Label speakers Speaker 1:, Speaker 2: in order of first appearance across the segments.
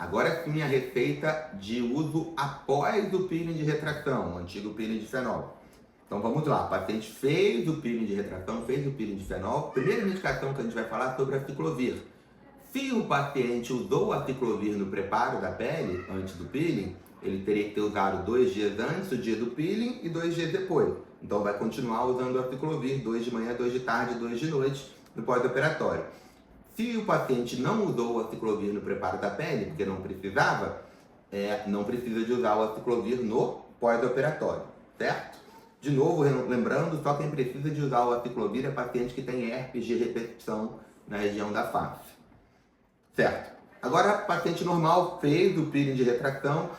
Speaker 1: Agora sim a receita de uso após o peeling de retração, o antigo peeling de fenol. Então vamos lá, o paciente fez o peeling de retração, fez o peeling de fenol. Primeira indicação que a gente vai falar sobre a ciclovir. Se o paciente usou a ciclovir no preparo da pele, antes do peeling, ele teria que ter usado 2 dias antes, o dia do peeling, e 2 dias depois. Então vai continuar usando a ciclovir, 2 de manhã, 2 de tarde, 2 de noite, no pós-operatório. Se o paciente não usou a ciclovir no preparo da pele, porque não precisava, não precisa de usar o aciclovir no pós-operatório, certo? De novo, lembrando, só quem precisa de usar o aciclovir é paciente que tem herpes de repetição na região da face, certo? Agora, paciente normal fez o peeling de retração,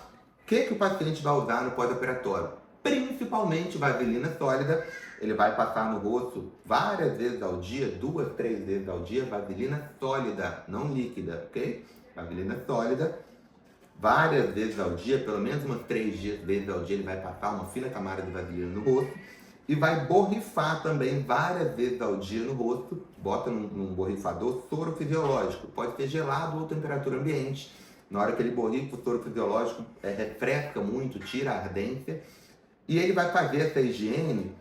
Speaker 1: o que o paciente vai usar no pós-operatório? Principalmente vaselina sólida. Ele vai passar no rosto várias vezes ao dia, 2, 3 vezes ao dia, vaselina sólida, não líquida, ok? Vaselina sólida, várias vezes ao dia, pelo menos umas 3 vezes ao dia, ele vai passar uma fina camada de vaselina no rosto e vai borrifar também várias vezes ao dia no rosto, bota num borrifador soro fisiológico, pode ser gelado ou temperatura ambiente. Na hora que ele borrifa, o soro fisiológico refresca muito, tira a ardência. E ele vai fazer essa higiene,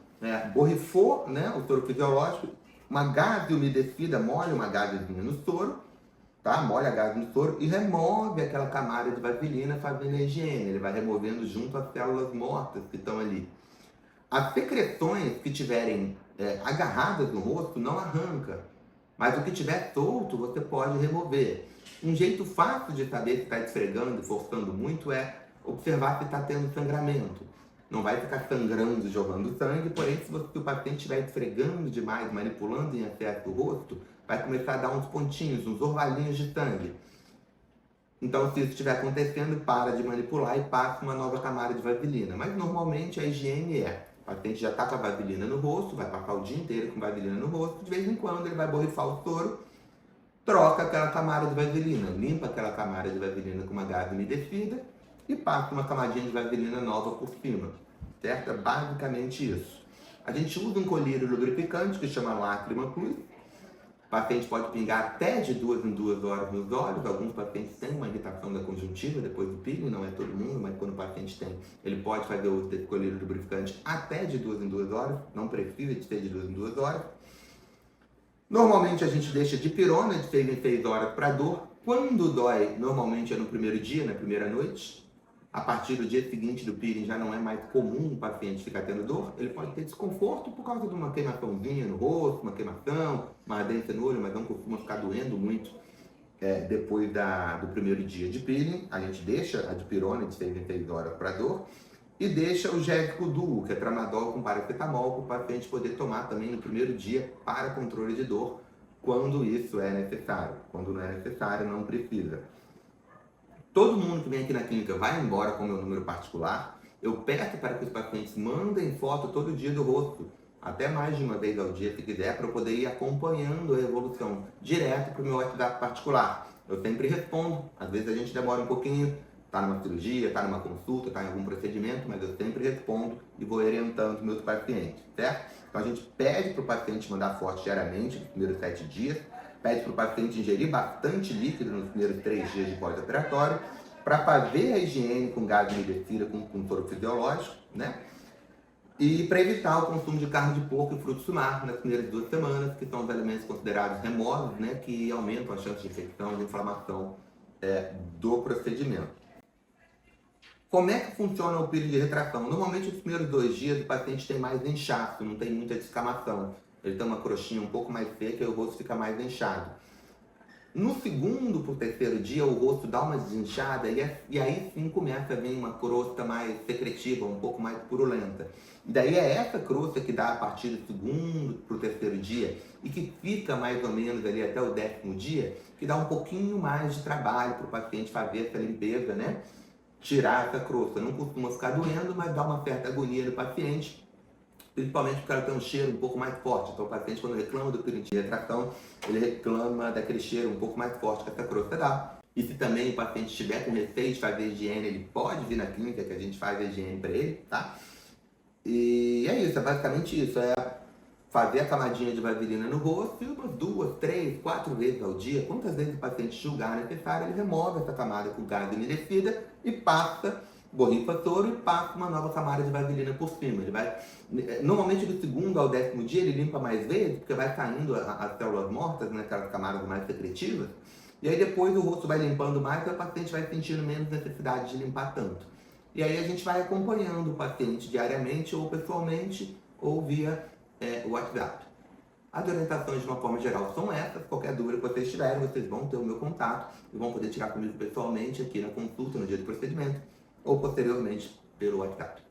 Speaker 1: borrifou, o soro fisiológico, uma gaze umedecida, molha uma gazezinha no soro, tá? Molha a gaze no soro e remove aquela camada de vaselina fazendo a higiene. Ele vai removendo junto as células mortas que estão ali. As secreções que tiverem agarradas no rosto não arranca, mas o que tiver solto você pode remover. Um jeito fácil de saber se está esfregando e forçando muito é observar se está tendo sangramento. Não vai ficar sangrando, jogando sangue, porém se o paciente estiver esfregando demais, manipulando em excesso o rosto, vai começar a dar uns pontinhos, uns orvalhinhos de sangue. Então, se isso estiver acontecendo, para de manipular e passa uma nova camada de vaselina. Mas normalmente a higiene o paciente já está com a vaselina no rosto, vai passar o dia inteiro com vaselina no rosto, de vez em quando ele vai borrifar o soro, troca aquela camada de vaselina, limpa aquela camada de vaselina com uma gaze umedecida e passa uma camadinha de vaselina nova por cima, certo? É basicamente isso. A gente usa um colírio lubrificante que chama Lágrima Plus. O paciente pode pingar até de 2 em 2 horas nos olhos. Alguns pacientes têm uma irritação da conjuntiva depois do peeling, não é todo mundo, mas quando o paciente tem, ele pode fazer uso desse colírio lubrificante até de 2 em 2 horas, não precisa de ser de 2 em 2 horas. Normalmente a gente deixa dipirona de 6 em 6 horas para dor. Quando dói, normalmente é no primeiro dia, na primeira noite. A partir do dia seguinte do peeling já não é mais comum o paciente ficar tendo dor. Ele pode ter desconforto por causa de uma queimaçãozinha no rosto, uma queimação, uma ardência no olho, mas não costuma ficar doendo muito depois do primeiro dia de peeling. A gente deixa a dipirona de 6 em 6 horas para dor e deixa o Gésico Duo, que é tramadol com paracetamol, para o paciente poder tomar também no primeiro dia para controle de dor, quando isso é necessário. Quando não é necessário, não precisa. Todo mundo que vem aqui na clínica vai embora com o meu número particular. Eu peço para que os pacientes mandem foto todo dia do rosto, até mais de uma vez ao dia, se quiser, para eu poder ir acompanhando a evolução direto para o meu WhatsApp particular. Eu sempre respondo, às vezes a gente demora um pouquinho, está numa cirurgia, está numa consulta, está em algum procedimento, mas eu sempre respondo e vou orientando os meus pacientes, certo? Então a gente pede para o paciente mandar foto diariamente, nos primeiros 7 dias, pede para o paciente ingerir bastante líquido nos primeiros 3 dias de pós-operatório, para fazer a higiene com gás umedecida, com soro fisiológico, E para evitar o consumo de carne de porco e frutos do mar nas primeiras 2 semanas, que são os alimentos considerados remosos, que aumentam a chance de infecção e de inflamação do procedimento. Como é que funciona o peeling de retração? Normalmente, nos primeiros 2 dias, o paciente tem mais inchaço, não tem muita descamação. Ele tem uma crostinha um pouco mais seca e o rosto fica mais inchado. No segundo para o terceiro dia, o rosto dá uma desinchada e aí sim começa a vir uma crosta mais secretiva, um pouco mais purulenta. E daí é essa crosta que dá a partir do segundo para o terceiro dia e que fica mais ou menos ali até o 10º dia, que dá um pouquinho mais de trabalho para o paciente fazer essa limpeza, tirar essa crosta. Não costuma ficar doendo, mas dá uma certa agonia no paciente, principalmente porque ela tem um cheiro um pouco mais forte. Então o paciente, quando reclama do peeling de retração, ele reclama daquele cheiro um pouco mais forte que essa crosta dá. E se também o paciente estiver com receio de fazer higiene, ele pode vir na clínica que a gente faz a higiene para ele, tá? E é isso, é basicamente isso. fazer a camadinha de vaselina no rosto e umas 2, 3, 4 vezes ao dia. Quantas vezes o paciente julgar necessário, ele remove essa camada com gás umedecida e passa, borrifa soro e passa uma nova camada de vaselina por cima. Ele vai, normalmente do segundo ao 10º dia ele limpa mais vezes, porque vai saindo as células mortas, né, aquelas camadas mais secretivas, e aí depois o rosto vai limpando mais e o paciente vai sentindo menos necessidade de limpar tanto. E aí a gente vai acompanhando o paciente diariamente ou pessoalmente ou via WhatsApp. As orientações de uma forma geral são essas. Qualquer dúvida que vocês tiverem, vocês vão ter o meu contato e vão poder tirar comigo pessoalmente aqui na consulta, no dia do procedimento, ou posteriormente pelo WhatsApp.